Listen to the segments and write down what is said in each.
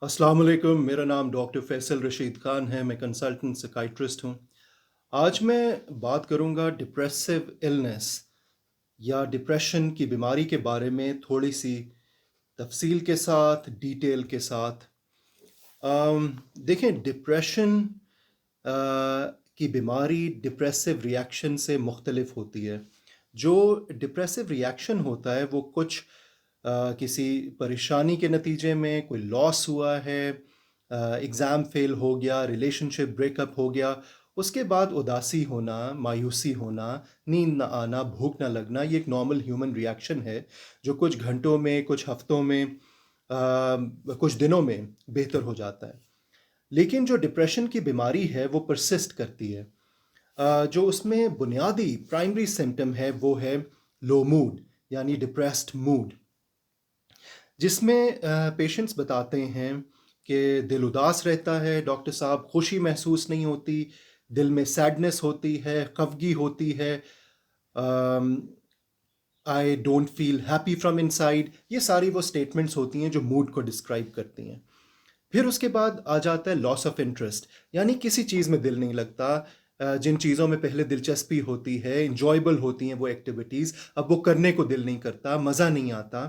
अस्सलाम वालेकुम। मेरा नाम डॉक्टर फैसल रशीद ख़ान है। मैं कंसल्टेंट साइकियाट्रिस्ट हूँ। आज मैं बात करूँगा डिप्रेसिव इलनेस या डिप्रेशन की बीमारी के बारे में थोड़ी सी तफसील के साथ, डिटेल के साथ। देखें, डिप्रेशन की बीमारी डिप्रेसिव रिएक्शन से मुख्तलिफ होती है। जो डिप्रेसिव रिएक्शन होता है वो कुछ किसी परेशानी के नतीजे में कोई लॉस हुआ है, एग्ज़ाम फेल हो गया, रिलेशनशिप ब्रेकअप हो गया, उसके बाद उदासी होना, मायूसी होना, नींद ना आना, भूख ना लगना, ये एक नॉर्मल ह्यूमन रिएक्शन है जो कुछ घंटों में, कुछ हफ्तों में, कुछ दिनों में बेहतर हो जाता है। लेकिन जो डिप्रेशन की बीमारी है वो परसिस्ट करती है। जो उसमें बुनियादी प्राइमरी सिम्टम है वो है लो मूड, यानी डिप्रेस्ड मूड, जिसमें पेशेंट्स बताते हैं कि दिल उदास रहता है, डॉक्टर साहब खुशी महसूस नहीं होती, दिल में सैडनेस होती है, खफगी होती है, I don't feel happy from inside. ये सारी वो स्टेटमेंट्स होती हैं जो मूड को डिस्क्राइब करती हैं। फिर उसके बाद आ जाता है लॉस ऑफ इंटरेस्ट, यानी किसी चीज़ में दिल नहीं लगता। जिन चीज़ों में पहले दिलचस्पी होती है, इंजॉयबल होती हैं वो एक्टिविटीज़, अब वो करने को दिल नहीं करता, मज़ा नहीं आता।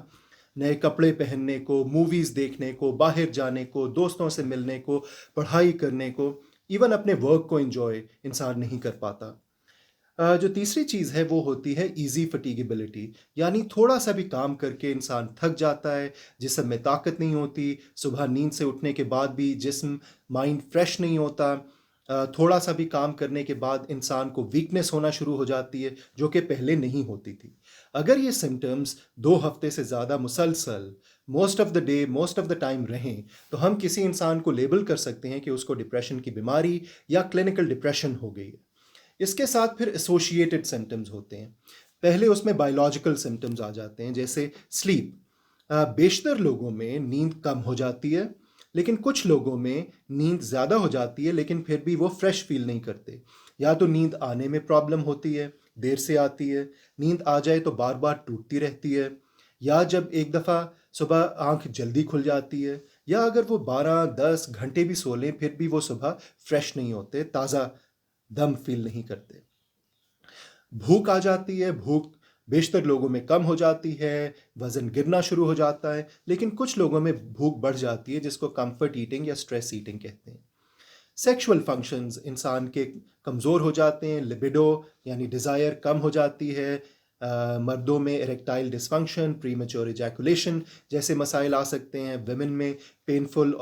नए कपड़े पहनने को, मूवीज़ देखने को, बाहर जाने को, दोस्तों से मिलने को, पढ़ाई करने को, इवन अपने वर्क को इंजॉय इंसान नहीं कर पाता। जो तीसरी चीज़ है वो होती है ईज़ी फटीगेबिलिटी, यानी थोड़ा सा भी काम करके इंसान थक जाता है, जिस्म में ताकत नहीं होती, सुबह नींद से उठने के बाद भी जिस्म, माइंड फ्रेश नहीं होता। थोड़ा सा भी काम करने के बाद इंसान को वीकनेस होना शुरू हो जाती है जो कि पहले नहीं होती थी। अगर ये सिम्टम्स 2 हफ्ते से ज़्यादा मुसलसल, most of the day, most of the time रहें, तो हम किसी इंसान को लेबल कर सकते हैं कि उसको डिप्रेशन की बीमारी या क्लिनिकल डिप्रेशन हो गई है। इसके साथ फिर एसोसिएटेड सिम्टम्स होते हैं। पहले उसमें बायोलॉजिकल सिम्टम्स आ जाते हैं, जैसे स्लीप। बेशतर लोगों में नींद कम हो जाती है, लेकिन कुछ लोगों में नींद ज़्यादा हो जाती है लेकिन फिर भी वो फ्रेश फील नहीं करते। या तो नींद आने में प्रॉब्लम होती है, देर से आती है, नींद आ जाए तो बार बार टूटती रहती है, या जब एक दफ़ा सुबह आंख जल्दी खुल जाती है, या अगर वो 12-10 घंटे भी सो लें फिर भी वो सुबह फ्रेश नहीं होते, ताज़ा दम फील नहीं करते। भूख आ जाती है, भूख बेशतर लोगों में कम हो जाती है, वज़न गिरना शुरू हो जाता है, लेकिन कुछ लोगों में भूख बढ़ जाती है जिसको कंफर्ट ईटिंग या स्ट्रेस ईटिंग कहते हैं। सेक्सुअल फंक्शंस इंसान के कमज़ोर हो जाते हैं, लिबिडो यानी डिज़ायर कम हो जाती है। मर्दों में इरेक्टाइल डिसफंक्शन, प्रीमेच्योर इजैकुलेशन जैसे मसाइल आ सकते हैं। विमेन में पेनफुल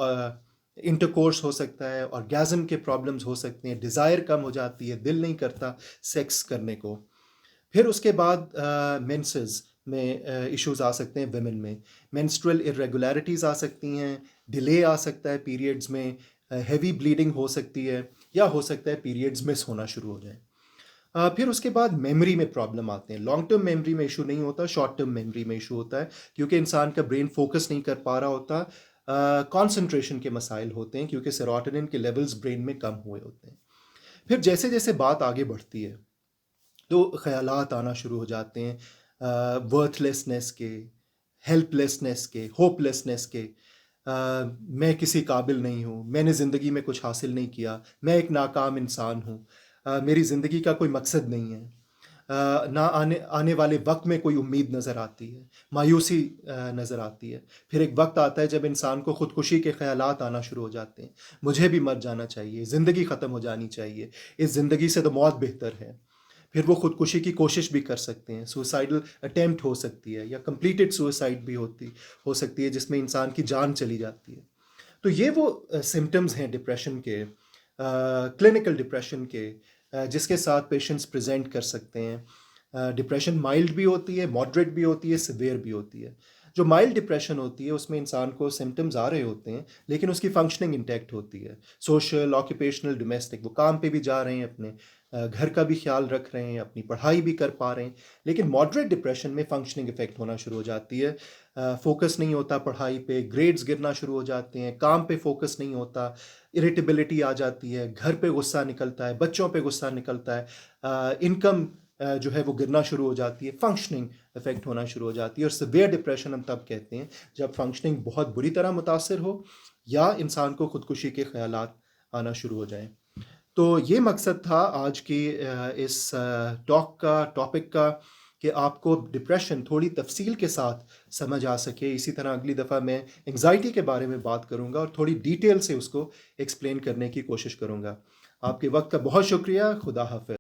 इंटरकोर्स हो सकता है, ऑर्गेज़म के प्रॉब्लम्स हो सकते हैं, डिज़ायर कम हो जाती है, दिल नहीं करता सेक्स करने को। फिर उसके बाद मेंसेस में इश्यूज आ सकते हैं विमेन में, मेंस्ट्रुअल इरेगुलरिटीज़ आ सकती हैं, डिले आ सकता है पीरियड्स में, हैवी ब्लीडिंग हो सकती है, या हो सकता है पीरियड्स मिस होना शुरू हो जाए। फिर उसके बाद मेमोरी में प्रॉब्लम आते हैं। लॉन्ग टर्म मेमोरी में इशू नहीं होता, शॉर्ट टर्म मेमोरी में इशू होता है, क्योंकि इंसान का ब्रेन फोकस नहीं कर पा रहा होता। कंसंट्रेशन के मसाइल होते हैं क्योंकि सेरोटोनिन के लेवल्स ब्रेन में कम हुए होते हैं। फिर जैसे जैसे बात आगे बढ़ती है तो ख़यालात आना शुरू हो जाते हैं, वर्थलेसनेस के, हेल्पलेसनेस के, होपलेसनेस के। मैं किसी काबिल नहीं हूँ, मैंने ज़िंदगी में कुछ हासिल नहीं किया, मैं एक नाकाम इंसान हूँ, मेरी ज़िंदगी का कोई मकसद नहीं है। ना आने आने वाले वक्त में कोई उम्मीद नज़र आती है, मायूसी नज़र आती है। फिर एक वक्त आता है जब इंसान को ख़ुदकुशी के ख़यालात आना शुरू हो जाते हैं, मुझे भी मर जाना चाहिए, ज़िंदगी ख़त्म हो जानी चाहिए, इस ज़िंदगी से तो मौत बेहतर है। फिर वो ख़ुदकुशी की कोशिश भी कर सकते हैं, सुसाइडल अटेम्प्ट हो सकती है, या कंप्लीटेड सुसाइड भी हो सकती है जिसमें इंसान की जान चली जाती है। तो ये वो सिम्टम्स हैं डिप्रेशन के, क्लिनिकल डिप्रेशन के, जिसके साथ पेशेंट्स प्रेजेंट कर सकते हैं। डिप्रेशन माइल्ड भी होती है, मॉडरेट भी होती है, सिवियर भी होती है। जो माइल्ड डिप्रेशन होती है उसमें इंसान को सिम्टम्स आ रहे होते हैं लेकिन उसकी फंक्शनिंग इंटैक्ट होती है, सोशल, ऑक्यूपेशनल, डोमेस्टिक, वो काम पे भी जा रहे हैं, अपने घर का भी ख्याल रख रहे हैं, अपनी पढ़ाई भी कर पा रहे हैं। लेकिन मॉडरेट डिप्रेशन में फंक्शनिंग इफेक्ट होना शुरू हो जाती है, फोकस नहीं होता पढ़ाई पे, ग्रेड्स गिरना शुरू हो जाते हैं, काम पे फोकस नहीं होता, इरिटेबिलिटी आ जाती है, घर पे गुस्सा निकलता है, बच्चों पे गुस्सा निकलता है, इनकम जो है वो गिरना शुरू हो जाती है, फंक्शनिंग इफेक्ट होना शुरू हो जाती है। और सिवियर डिप्रेशन हम तब कहते हैं जब फंक्शनिंग बहुत बुरी तरह मुतासर हो, या इंसान को खुदकुशी के ख़यालात आना शुरू हो जाएँ। तो ये मकसद था आज की इस टॉपिक का कि आपको डिप्रेशन थोड़ी तफ़सील के साथ समझ आ सके। इसी तरह अगली दफ़ा मैं एंग्ज़ायटी के बारे में बात करूँगा और थोड़ी डिटेल से उसको एक्सप्लेन करने की कोशिश करूँगा। आपके वक़्त का बहुत शुक्रिया। खुदा हाफ़िज़।